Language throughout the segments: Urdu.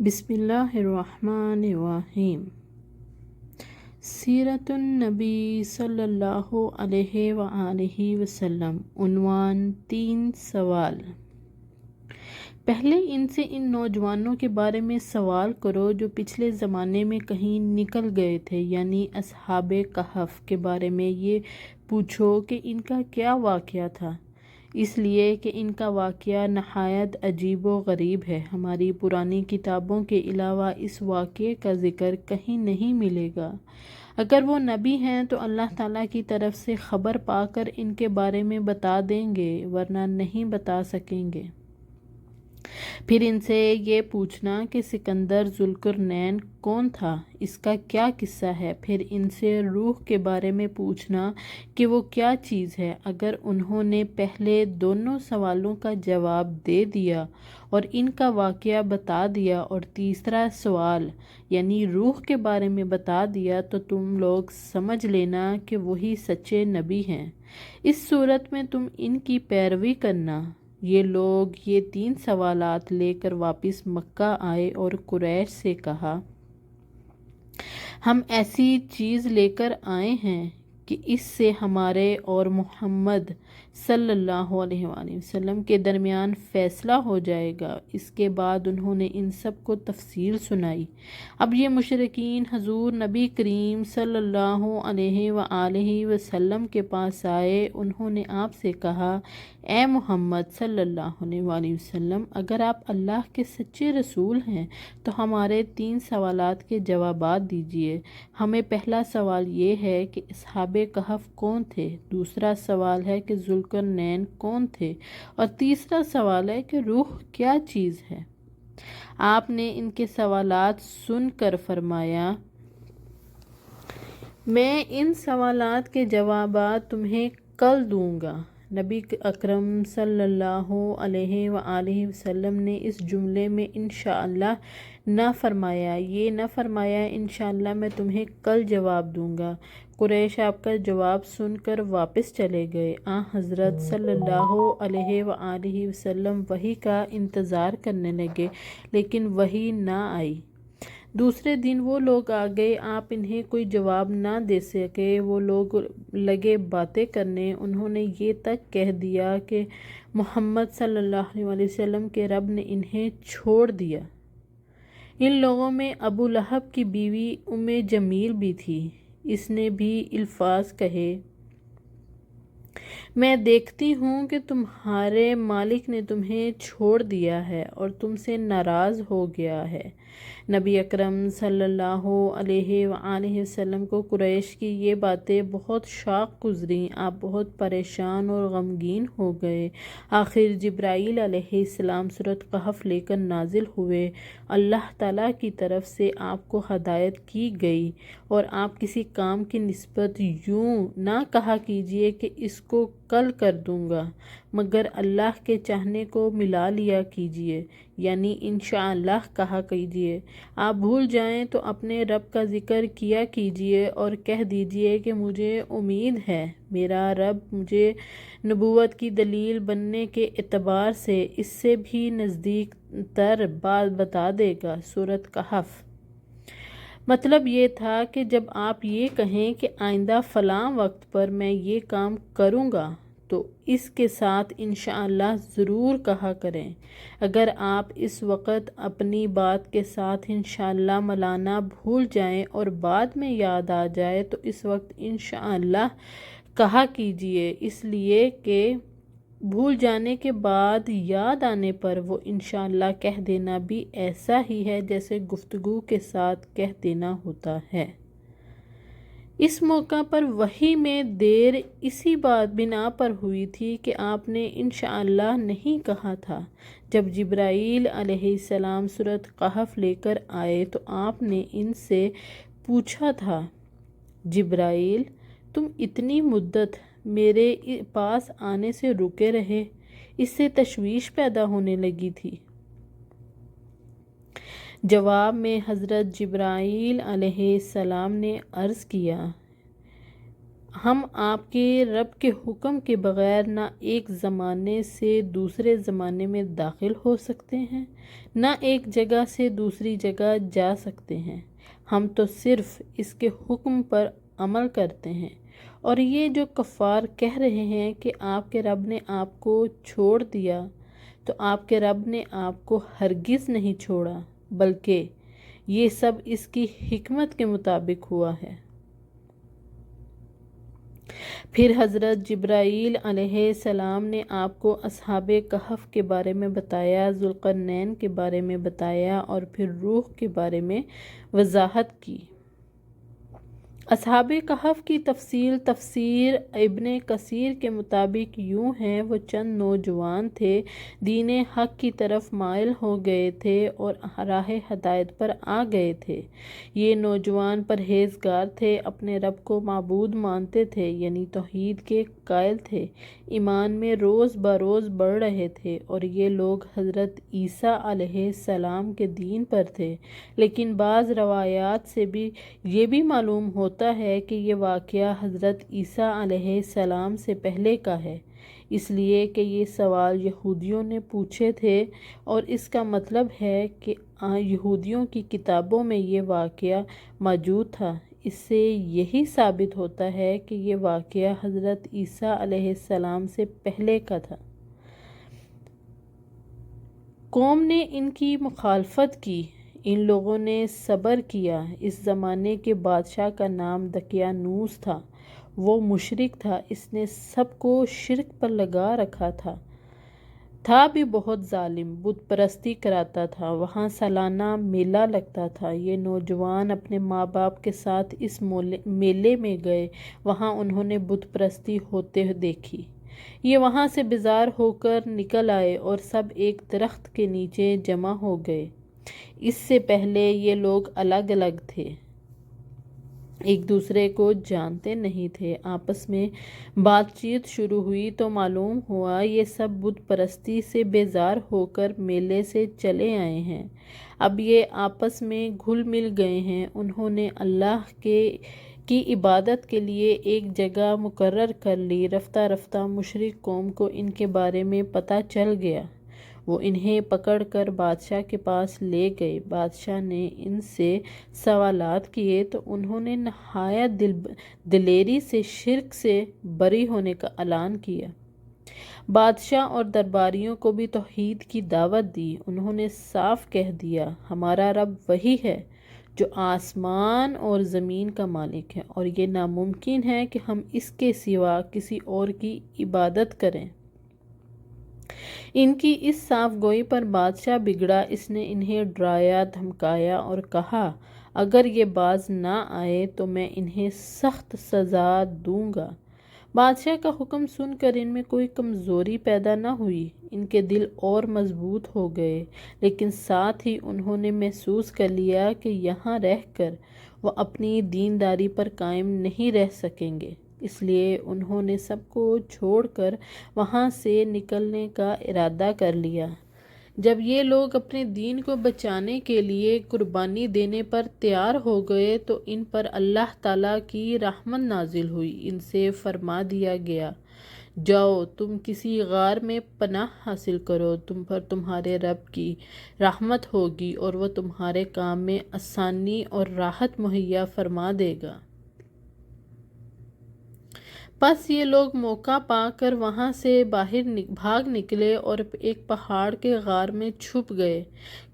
بسم اللہ الرحمن الرحیم۔ سیرت النبی صلی اللہ علیہ وآلہ وسلم۔ عنوان 3 سوال۔ پہلے ان سے ان نوجوانوں کے بارے میں سوال کرو جو پچھلے زمانے میں کہیں نکل گئے تھے، یعنی اصحاب کہف کے بارے میں یہ پوچھو کہ ان کا کیا واقعہ تھا، اس لیے کہ ان کا واقعہ نہایت عجیب و غریب ہے۔ ہماری پرانی کتابوں کے علاوہ اس واقعے کا ذکر کہیں نہیں ملے گا۔ اگر وہ نبی ہیں تو اللہ تعالیٰ کی طرف سے خبر پا کر ان کے بارے میں بتا دیں گے، ورنہ نہیں بتا سکیں گے۔ پھر ان سے یہ پوچھنا کہ سکندر ذوالقرنین کون تھا، اس کا کیا قصہ ہے۔ پھر ان سے روح کے بارے میں پوچھنا کہ وہ کیا چیز ہے۔ اگر انہوں نے پہلے دونوں سوالوں کا جواب دے دیا اور ان کا واقعہ بتا دیا اور تیسرا سوال یعنی روح کے بارے میں بتا دیا تو تم لوگ سمجھ لینا کہ وہی سچے نبی ہیں۔ اس صورت میں تم ان کی پیروی کرنا۔ یہ لوگ یہ 3 سوالات لے کر واپس مکہ آئے اور قریش سے کہا، ہم ایسی چیز لے کر آئے ہیں کہ اس سے ہمارے اور محمد صلی اللہ علیہ وآلہ وسلم کے درمیان فیصلہ ہو جائے گا۔ اس کے بعد انہوں نے ان سب کو تفصیل سنائی۔ اب یہ مشرکین حضور نبی کریم صلی اللہ علیہ وآلہ وسلم کے پاس آئے۔ انہوں نے آپ سے کہا، اے محمد صلی اللہ علیہ وآلہ وسلم، اگر آپ اللہ کے سچے رسول ہیں تو ہمارے 3 سوالات کے جوابات دیجیے۔ ہمیں پہلا سوال یہ ہے کہ اصحاب کہف کون تھے، دوسرا سوال ہے کہ ذوالقرنین کون تھے، اور تیسرا سوال ہے کہ روح کیا چیز ہے۔ آپ نے ان کے سوالات سن کر فرمایا، میں ان سوالات کے جوابات تمہیں کل دوں گا۔ نبی اکرم صلی اللہ علیہ وآلہ وسلم نے اس جملے میں انشاءاللہ نہ فرمایا، یہ نہ فرمایا انشاءاللہ میں تمہیں کل جواب دوں گا۔ قریش آپ کا جواب سن کر واپس چلے گئے۔ حضرت صلی اللہ علیہ وآلہ وسلم وحی کا انتظار کرنے لگے، لیکن وحی نہ آئی۔ دوسرے دن وہ لوگ آ گئے، آپ انہیں کوئی جواب نہ دے سکے۔ وہ لوگ لگے باتیں کرنے۔ انہوں نے یہ تک کہہ دیا کہ محمد صلی اللہ علیہ وسلم کے رب نے انہیں چھوڑ دیا۔ ان لوگوں میں ابو لہب کی بیوی جمیل بھی تھی۔ اس نے بھی الفاظ کہے، میں دیکھتی ہوں کہ تمہارے مالک نے تمہیں چھوڑ دیا ہے اور تم سے ناراض ہو گیا ہے۔ نبی اکرم صلی اللہ علیہ وآلہ وسلم کو قریش کی یہ باتیں بہت شاق گزریں۔ آپ بہت پریشان اور غمگین ہو گئے۔ آخر جبرائیل علیہ السلام سورۃ کہف لے کر نازل ہوئے۔ اللہ تعالیٰ کی طرف سے آپ کو ہدایت کی گئی اور آپ کسی کام کی نسبت یوں نہ کہا کیجیے کہ اس کو کل کر دوں گا، مگر اللہ کے چاہنے کو ملا لیا کیجیے، یعنی انشاءاللہ کہا کیجیے۔ آپ بھول جائیں تو اپنے رب کا ذکر کیا کیجیے اور کہہ دیجیے کہ مجھے امید ہے میرا رب مجھے نبوت کی دلیل بننے کے اعتبار سے اس سے بھی نزدیک تر بات بتا دے گا۔ سورۃ کہف۔ مطلب یہ تھا کہ جب آپ یہ کہیں کہ آئندہ فلاں وقت پر میں یہ کام کروں گا تو اس کے ساتھ انشاءاللہ ضرور کہا کریں۔ اگر آپ اس وقت اپنی بات کے ساتھ انشاءاللہ ملانا بھول جائیں اور بعد میں یاد آ جائے تو اس وقت انشاءاللہ کہا کیجیے، اس لیے کہ بھول جانے کے بعد یاد آنے پر وہ انشاءاللہ کہہ دینا بھی ایسا ہی ہے جیسے گفتگو کے ساتھ کہہ دینا ہوتا ہے۔ اس موقع پر وحی میں دیر اسی بنا پر ہوئی تھی کہ آپ نے انشاءاللہ نہیں کہا تھا۔ جب جبرائیل علیہ السلام سورۃ کہف لے کر آئے تو آپ نے ان سے پوچھا تھا، جبرائیل تم اتنی مدت میرے پاس آنے سے رکے رہے، اس سے تشویش پیدا ہونے لگی تھی۔ جواب میں حضرت جبرائیل علیہ السلام نے عرض کیا، ہم آپ کے رب کے حکم کے بغیر نہ ایک زمانے سے دوسرے زمانے میں داخل ہو سکتے ہیں، نہ ایک جگہ سے دوسری جگہ جا سکتے ہیں۔ ہم تو صرف اس کے حکم پر عمل کرتے ہیں۔ اور یہ جو کفار کہہ رہے ہیں کہ آپ کے رب نے آپ کو چھوڑ دیا، تو آپ کے رب نے آپ کو ہرگز نہیں چھوڑا، بلکہ یہ سب اس کی حکمت کے مطابق ہوا ہے۔ پھر حضرت جبرائیل علیہ السلام نے آپ کو اصحاب کہف کے بارے میں بتایا، ذوالقرنین کے بارے میں بتایا، اور پھر روح کے بارے میں وضاحت کی۔ اصحاب کہف کی تفسیر ابن کثیر کے مطابق یوں ہے، وہ چند نوجوان تھے، دین حق کی طرف مائل ہو گئے تھے اور راہ ہدایت پر آ گئے تھے۔ یہ نوجوان پرہیزگار تھے، اپنے رب کو معبود مانتے تھے، یعنی توحید کے قائل تھے، ایمان میں روز بروز بڑھ رہے تھے، اور یہ لوگ حضرت عیسیٰ علیہ السلام کے دین پر تھے۔ لیکن بعض روایات سے بھی یہ بھی معلوم ہوتا ہے کہ یہ واقعہ حضرت عیسیٰ علیہ السلام سے پہلے کا ہے، اس لیے کہ یہ سوال یہودیوں نے پوچھے تھے، اور اس کا مطلب ہے کہ یہودیوں کی کتابوں میں یہ واقعہ موجود تھا۔ اس سے یہی ثابت ہوتا ہے کہ یہ واقعہ حضرت عیسیٰ علیہ السلام سے پہلے کا تھا۔ قوم نے ان کی مخالفت کی، ان لوگوں نے صبر کیا۔ اس زمانے کے بادشاہ کا نام دقیانوس تھا، وہ مشرک تھا، اس نے سب کو شرک پر لگا رکھا تھا بھی بہت ظالم، بت پرستی کراتا تھا، وہاں سالانہ میلہ لگتا تھا۔ یہ نوجوان اپنے ماں باپ کے ساتھ اس میلے میں گئے، وہاں انہوں نے بت پرستی ہوتے دیکھی۔ یہ وہاں سے بیزار ہو کر نکل آئے اور سب ایک درخت کے نیچے جمع ہو گئے۔ اس سے پہلے یہ لوگ الگ الگ تھے، ایک دوسرے کو جانتے نہیں تھے۔ آپس میں بات چیت شروع ہوئی تو معلوم ہوا یہ سب بت پرستی سے بیزار ہو کر میلے سے چلے آئے ہیں، اب یہ آپس میں گھل مل گئے ہیں۔ انہوں نے اللہ کی عبادت کے لیے ایک جگہ مقرر کر لی۔ رفتہ رفتہ مشرک قوم کو ان کے بارے میں پتہ چل گیا، وہ انہیں پکڑ کر بادشاہ کے پاس لے گئے۔ بادشاہ نے ان سے سوالات کیے تو انہوں نے نہایت دلیری سے شرک سے بری ہونے کا اعلان کیا۔ بادشاہ اور درباریوں کو بھی توحید کی دعوت دی۔ انہوں نے صاف کہہ دیا، ہمارا رب وہی ہے جو آسمان اور زمین کا مالک ہے، اور یہ ناممکن ہے کہ ہم اس کے سوا کسی اور کی عبادت کریں۔ ان کی اس صاف گوئی پر بادشاہ بگڑا، اس نے انہیں ڈرایا، دھمکایا اور کہا اگر یہ باز نہ آئے تو میں انہیں سخت سزا دوں گا۔ بادشاہ کا حکم سن کر ان میں کوئی کمزوری پیدا نہ ہوئی، ان کے دل اور مضبوط ہو گئے، لیکن ساتھ ہی انہوں نے محسوس کر لیا کہ یہاں رہ کر وہ اپنی دینداری پر قائم نہیں رہ سکیں گے، اس لیے انہوں نے سب کو چھوڑ کر وہاں سے نکلنے کا ارادہ کر لیا۔ جب یہ لوگ اپنے دین کو بچانے کے لیے قربانی دینے پر تیار ہو گئے تو ان پر اللہ تعالیٰ کی رحمت نازل ہوئی۔ ان سے فرما دیا گیا، جاؤ تم کسی غار میں پناہ حاصل کرو، تم پر تمہارے رب کی رحمت ہوگی اور وہ تمہارے کام میں آسانی اور راحت مہیا فرما دے گا۔ بس یہ لوگ موقع پا کر وہاں سے باہر بھاگ نکلے اور ایک پہاڑ کے غار میں چھپ گئے۔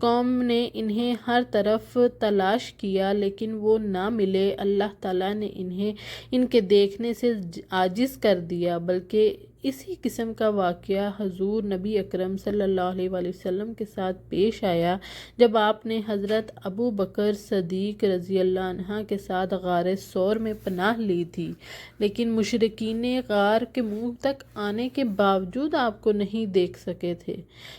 قوم نے انہیں ہر طرف تلاش کیا لیکن وہ نہ ملے۔ اللہ تعالیٰ نے انہیں ان کے دیکھنے سے عاجز کر دیا، بلکہ اسی قسم کا واقعہ حضور نبی اکرم صلی اللہ علیہ وآلہ وسلم کے ساتھ پیش آیا جب آپ نے حضرت ابو بکر صدیق رضی اللہ عنہ کے ساتھ غار ثور میں پناہ لی تھی، لیکن مشرکین غار کے منہ تک آنے کے باوجود آپ کو نہیں دیکھ سکے تھے۔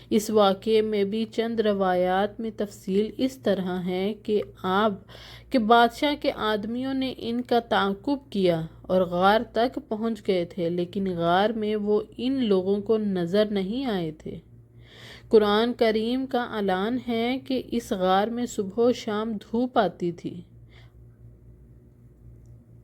اس واقعے میں بھی چند روایات میں تفصیل اس طرح ہے کہ بادشاہ کے آدمیوں نے ان کا تعاقب کیا اور غار تک پہنچ گئے تھے، لیکن غار میں وہ ان لوگوں کو نظر نہیں آئے تھے۔ قرآن کریم کا اعلان ہے کہ اس غار میں صبح و شام دھوپ آتی تھی۔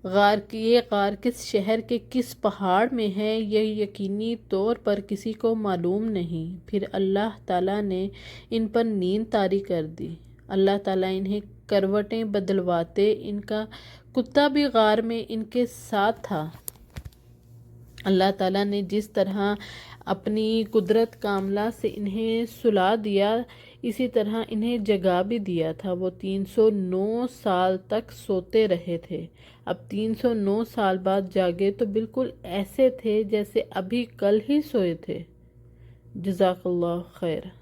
غار کس شہر کے کس پہاڑ میں ہے یہ یقینی طور پر کسی کو معلوم نہیں۔ پھر اللہ تعالیٰ نے ان پر نیند طاری کر دی۔ اللہ تعالیٰ انہیں کروٹیں بدلواتے، ان کا کتا بھی غار میں ان کے ساتھ تھا۔ اللہ تعالیٰ نے جس طرح اپنی قدرت کاملہ سے انہیں سلا دیا، اسی طرح انہیں جگا بھی دیا تھا۔ وہ 309 سال تک سوتے رہے تھے۔ اب 309 سال بعد جاگے تو بالکل ایسے تھے جیسے ابھی کل ہی سوئے تھے۔ جزاک اللہ خیر۔